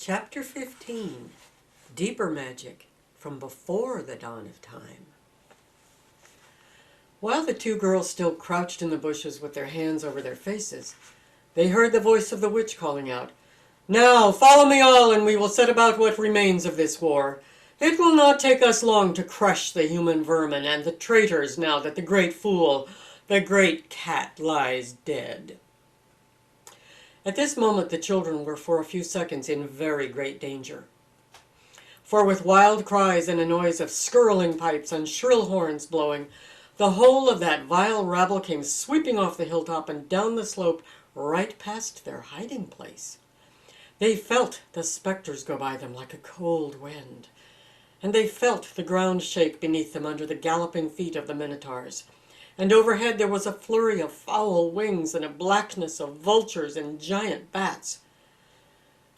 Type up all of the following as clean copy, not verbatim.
Chapter 15, Deeper Magic from Before the Dawn of Time. While the two girls still crouched in the bushes with their hands over their faces, they heard the voice of the witch calling out, "Now, follow me all, and we will set about what remains of this war. It will not take us long to crush the human vermin and the traitors now that the great fool, the great cat, lies dead." At this moment the children were for a few seconds in very great danger. For with wild cries and a noise of skirling pipes and shrill horns blowing, the whole of that vile rabble came sweeping off the hilltop and down the slope right past their hiding place. They felt the specters go by them like a cold wind, and they felt the ground shake beneath them under the galloping feet of the minotaurs. And overhead there was a flurry of foul wings and a blackness of vultures and giant bats.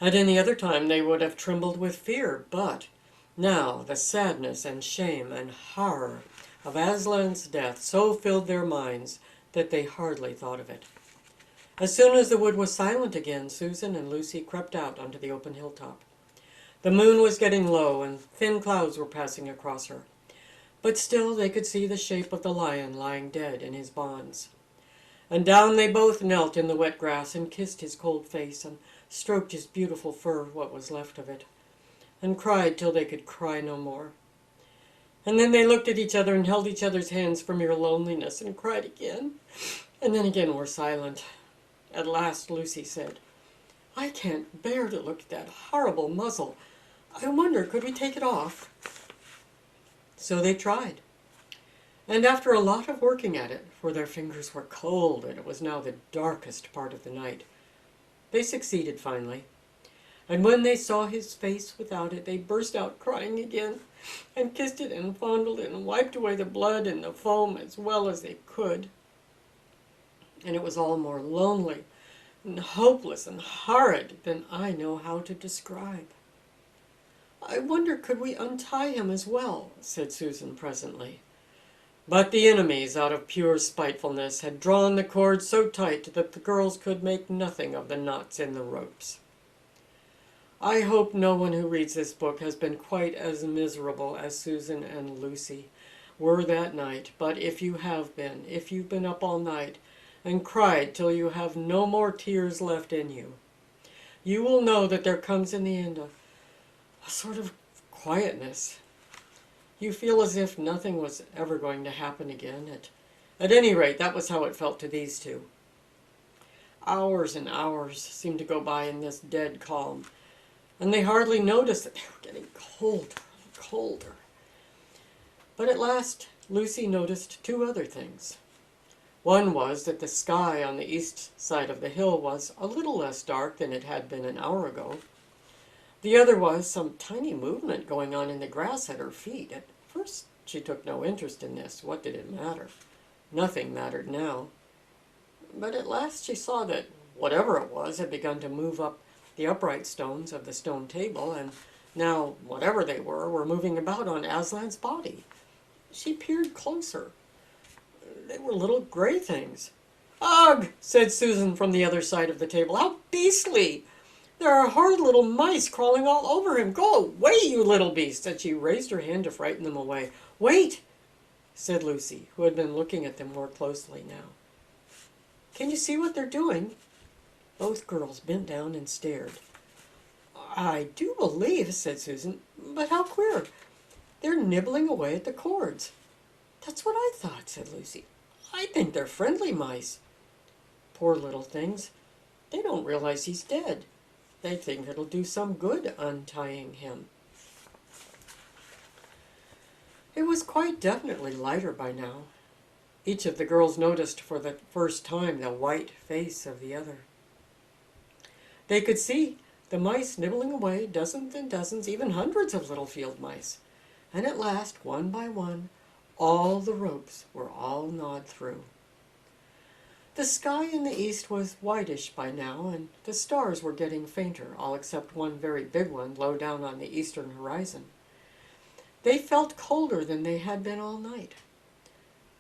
At any other time they would have trembled with fear, but now the sadness and shame and horror of Aslan's death so filled their minds that they hardly thought of it. As soon as the wood was silent again, Susan and Lucy crept out onto the open hilltop. The moon was getting low and thin clouds were passing across her. But still they could see the shape of the lion lying dead in his bonds. And down they both knelt in the wet grass and kissed his cold face and stroked his beautiful fur, what was left of it, and cried till they could cry no more. And then they looked at each other and held each other's hands for mere loneliness and cried again, and then again were silent. At last Lucy said, "I can't bear to look at that horrible muzzle. I wonder, could we take it off?" So they tried, and after a lot of working at it, for their fingers were cold and it was now the darkest part of the night, they succeeded finally. And when they saw his face without it, they burst out crying again, and kissed it and fondled it and wiped away the blood and the foam as well as they could. And it was all more lonely and hopeless and horrid than I know how to describe. "I wonder, could we untie him as well?" said Susan presently. But the enemies, out of pure spitefulness, had drawn the cord so tight that the girls could make nothing of the knots in the ropes. I hope no one who reads this book has been quite as miserable as Susan and Lucy were that night, but if you have been, if you've been up all night and cried till you have no more tears left in you, you will know that there comes in the end a sort of quietness. You feel as if nothing was ever going to happen again. At any rate, that was how it felt to these two. Hours and hours seemed to go by in this dead calm, and they hardly noticed that they were getting colder and colder. But at last Lucy noticed two other things. One was that the sky on the east side of the hill was a little less dark than it had been an hour ago. The other was some tiny movement going on in the grass at her feet. At first she took no interest in this. What did it matter? Nothing mattered now. But at last she saw that whatever it was had begun to move up the upright stones of the stone table, and now, whatever they were moving about on Aslan's body. She peered closer. They were little gray things. "Ugh!" said Susan from the other side of the table. "How beastly! There are horrid little mice crawling all over him. Go away, you little beast!" And she raised her hand to frighten them away. "Wait!" said Lucy, who had been looking at them more closely now. "Can you see what they're doing?" Both girls bent down and stared. "I do believe," said Susan, "but how queer. They're nibbling away at the cords." "That's what I thought," said Lucy. "I think they're friendly mice. Poor little things. They don't realize he's dead. They think it'll do some good untying him." It was quite definitely lighter by now. Each of the girls noticed for the first time the white face of the other. They could see the mice nibbling away, dozens and dozens, even hundreds of little field mice. And at last, one by one, all the ropes were all gnawed through. The sky in the east was whitish by now, and the stars were getting fainter, all except one very big one low down on the eastern horizon. They felt colder than they had been all night.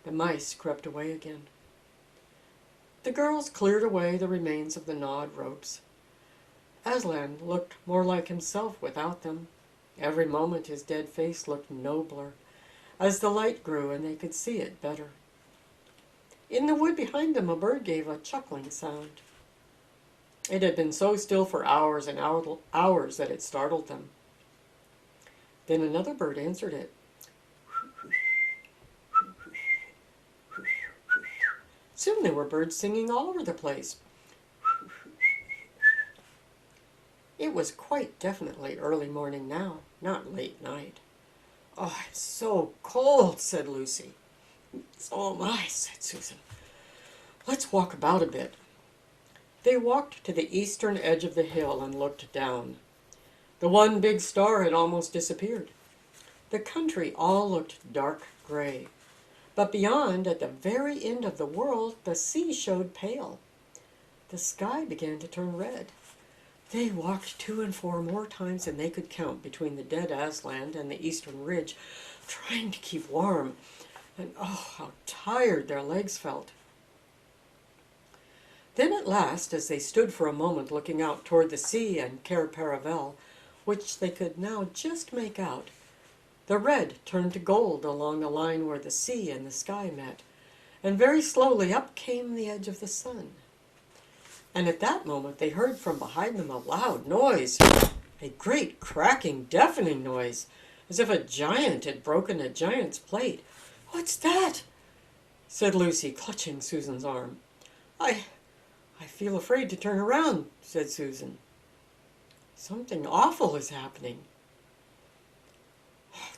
The mice crept away again. The girls cleared away the remains of the gnawed ropes, Aslan looked more like himself without them. Every moment his dead face looked nobler, as the light grew and they could see it better. In the wood behind them a bird gave a chuckling sound. It had been so still for hours and hours that it startled them. Then another bird answered it. Soon there were birds singing all over the place. It was quite definitely early morning now, not late night. "Oh, it's so cold," said Lucy. "So am I," said Susan. "Let's walk about a bit." They walked to the eastern edge of the hill and looked down. The one big star had almost disappeared. The country all looked dark gray. But beyond, at the very end of the world, the sea showed pale. The sky began to turn red. They walked to and fro more times than they could count between the dead Aslan and the eastern ridge, trying to keep warm. And oh, how tired their legs felt. Then at last, as they stood for a moment looking out toward the sea and Cair Paravel, which they could now just make out, the red turned to gold along the line where the sea and the sky met, and very slowly up came the edge of the sun. And at that moment they heard from behind them a loud noise, a great cracking, deafening noise, as if a giant had broken a giant's plate. "What's that?" said Lucy, clutching Susan's arm. I feel afraid to turn around," said Susan. "Something awful is happening."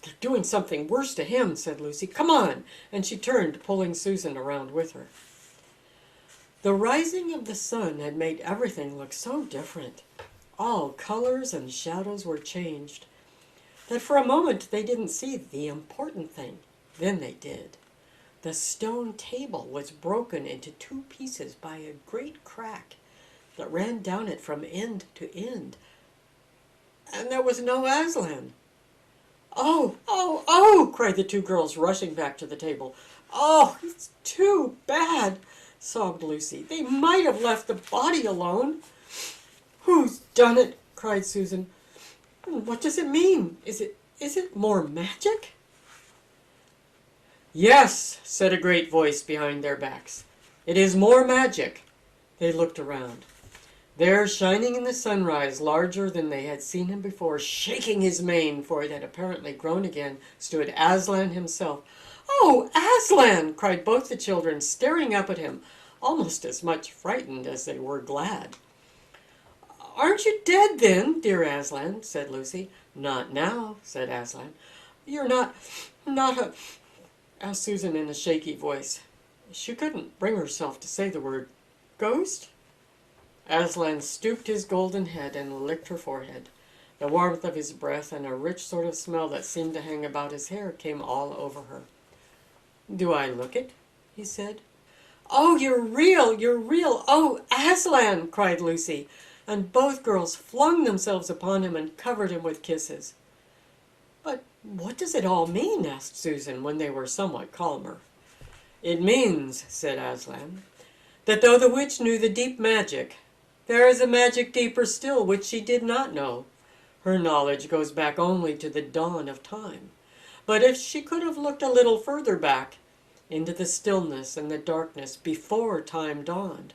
"They're doing something worse to him," said Lucy. "Come on." And she turned, pulling Susan around with her. The rising of the sun had made everything look so different. All colors and shadows were changed, that for a moment they didn't see the important thing. Then they did. The stone table was broken into two pieces by a great crack that ran down it from end to end. And there was no Aslan. "Oh, oh, oh!" cried the two girls, rushing back to the table. "Oh, it's too bad," sobbed Lucy. "They might have left the body alone." "Who's done it?" cried Susan. "What does it mean? Is it more magic?" "Yes," said a great voice behind their backs. "It is more magic." They looked around. There, shining in the sunrise, larger than they had seen him before, shaking his mane, for it had apparently grown again, stood Aslan himself. "Oh, Aslan!" cried both the children, staring up at him, almost as much frightened as they were glad. "Aren't you dead then, dear Aslan?" said Lucy. "Not now," said Aslan. "You're not a..." asked Susan in a shaky voice. She couldn't bring herself to say the word ghost. Aslan stooped his golden head and licked her forehead. The warmth of his breath and a rich sort of smell that seemed to hang about his hair came all over her. "Do I look it?" he said. "Oh, you're real, you're real! Oh, Aslan!" cried Lucy, and both girls flung themselves upon him and covered him with kisses. "But what does it all mean?" asked Susan, when they were somewhat calmer. "It means," said Aslan, "that though the witch knew the deep magic, there is a magic deeper still which she did not know. Her knowledge goes back only to the dawn of time. But if she could have looked a little further back, into the stillness and the darkness before time dawned,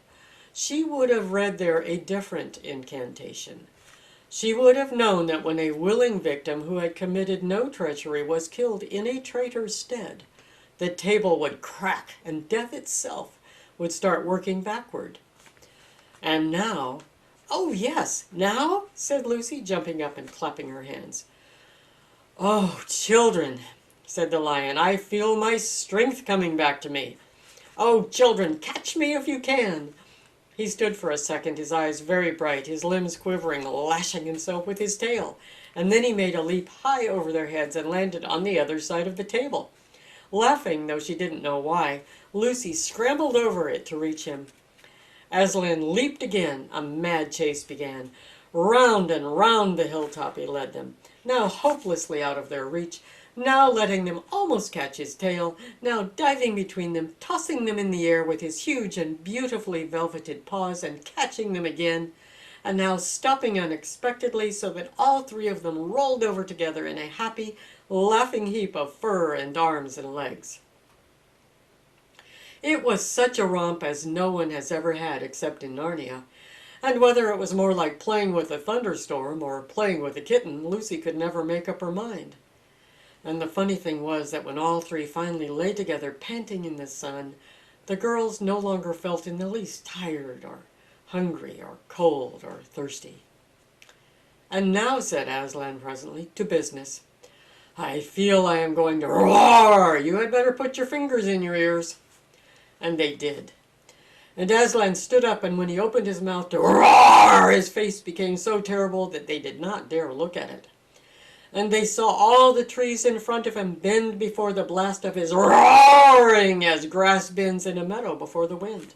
she would have read there a different incantation. She would have known that when a willing victim who had committed no treachery was killed in a traitor's stead, the table would crack and death itself would start working backward. And now..." "Oh, yes, now?" said Lucy, jumping up and clapping her hands. "Oh, children," said the lion, "I feel my strength coming back to me. Oh, children, catch me if you can." He stood for a second, his eyes very bright, his limbs quivering, lashing himself with his tail, and then he made a leap high over their heads and landed on the other side of the table. Laughing, though she didn't know why, Lucy scrambled over it to reach him. Aslan leaped again. A mad chase began. Round and round the hilltop he led them, now hopelessly out of their reach, now letting them almost catch his tail, now diving between them, tossing them in the air with his huge and beautifully velveted paws, and catching them again. and now stopping unexpectedly so that all three of them rolled over together in a happy, laughing heap of fur and arms and legs. It was such a romp as no one has ever had except in Narnia, and whether it was more like playing with a thunderstorm or playing with a kitten, Lucy could never make up her mind. And the funny thing was that when all three finally lay together panting in the sun, the girls no longer felt in the least tired or hungry or cold or thirsty. "And now," said Aslan presently, "to business. I feel I am going to roar. You had better put your fingers in your ears." And they did. And Aslan stood up, and when he opened his mouth to roar, his face became so terrible that they did not dare look at it. And they saw all the trees in front of him bend before the blast of his roaring, as grass bends in a meadow before the wind.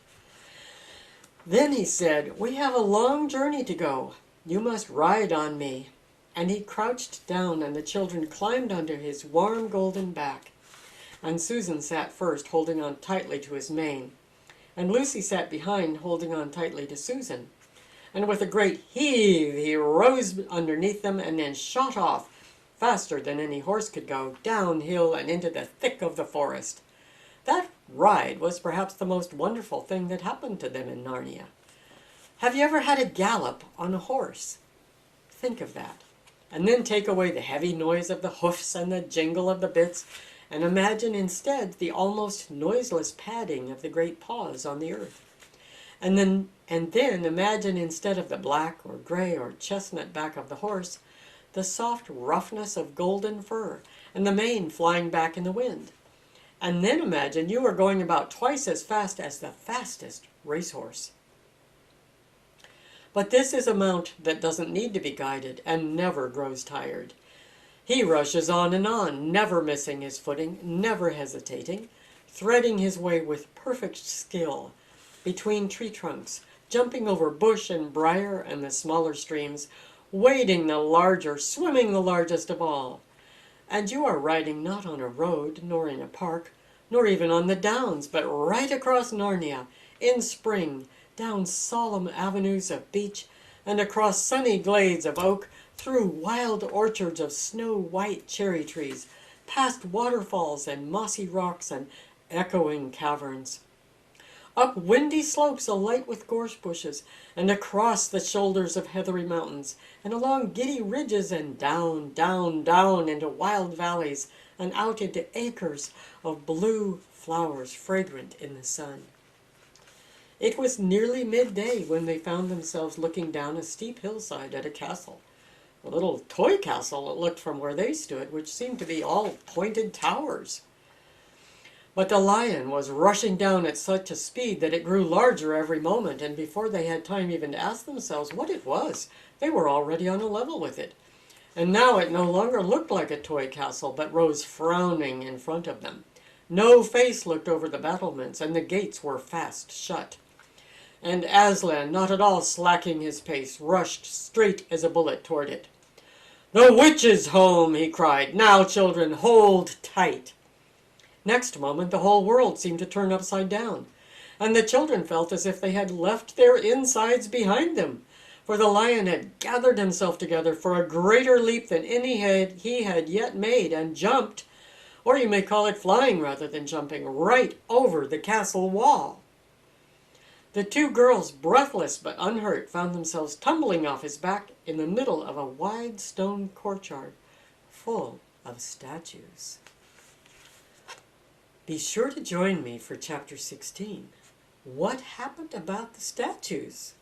Then he said, "We have a long journey to go. You must ride on me." And he crouched down, and the children climbed onto his warm golden back. And Susan sat first, holding on tightly to his mane. And Lucy sat behind, holding on tightly to Susan. And with a great heave, he rose underneath them and then shot off, faster than any horse could go, downhill and into the thick of the forest. That ride was perhaps the most wonderful thing that happened to them in Narnia. Have you ever had a gallop on a horse? Think of that. And then take away the heavy noise of the hoofs and the jingle of the bits, and imagine instead the almost noiseless padding of the great paws on the earth. And then imagine instead of the black or gray or chestnut back of the horse, the soft roughness of golden fur and the mane flying back in the wind. And then imagine you are going about twice as fast as the fastest racehorse. But this is a mount that doesn't need to be guided and never grows tired. He rushes on, never missing his footing, never hesitating, threading his way with perfect skill between tree trunks, jumping over bush and briar and the smaller streams, wading the larger, swimming the largest of all. And you are riding not on a road, nor in a park, nor even on the downs, but right across Narnia, in spring, down solemn avenues of beech, and across sunny glades of oak, through wild orchards of snow-white cherry trees, past waterfalls and mossy rocks and echoing caverns, up windy slopes alight with gorse bushes, and across the shoulders of heathery mountains, and along giddy ridges, and down, down, down into wild valleys, and out into acres of blue flowers fragrant in the sun. It was nearly midday when they found themselves looking down a steep hillside at a castle. A little toy castle it looked from where they stood, which seemed to be all pointed towers. But the lion was rushing down at such a speed that it grew larger every moment, and before they had time even to ask themselves what it was, they were already on a level with it. And now it no longer looked like a toy castle, but rose frowning in front of them. No face looked over the battlements, and the gates were fast shut. And Aslan, not at all slacking his pace, rushed straight as a bullet toward it. "The witch is home!" he cried. "Now, children, hold tight!" Next moment the whole world seemed to turn upside down, and the children felt as if they had left their insides behind them, for the lion had gathered himself together for a greater leap than any he had yet made, and jumped, or you may call it flying rather than jumping, right over the castle wall. The two girls, breathless but unhurt, found themselves tumbling off his back in the middle of a wide stone courtyard full of statues. Be sure to join me for Chapter 16. What happened about the statues?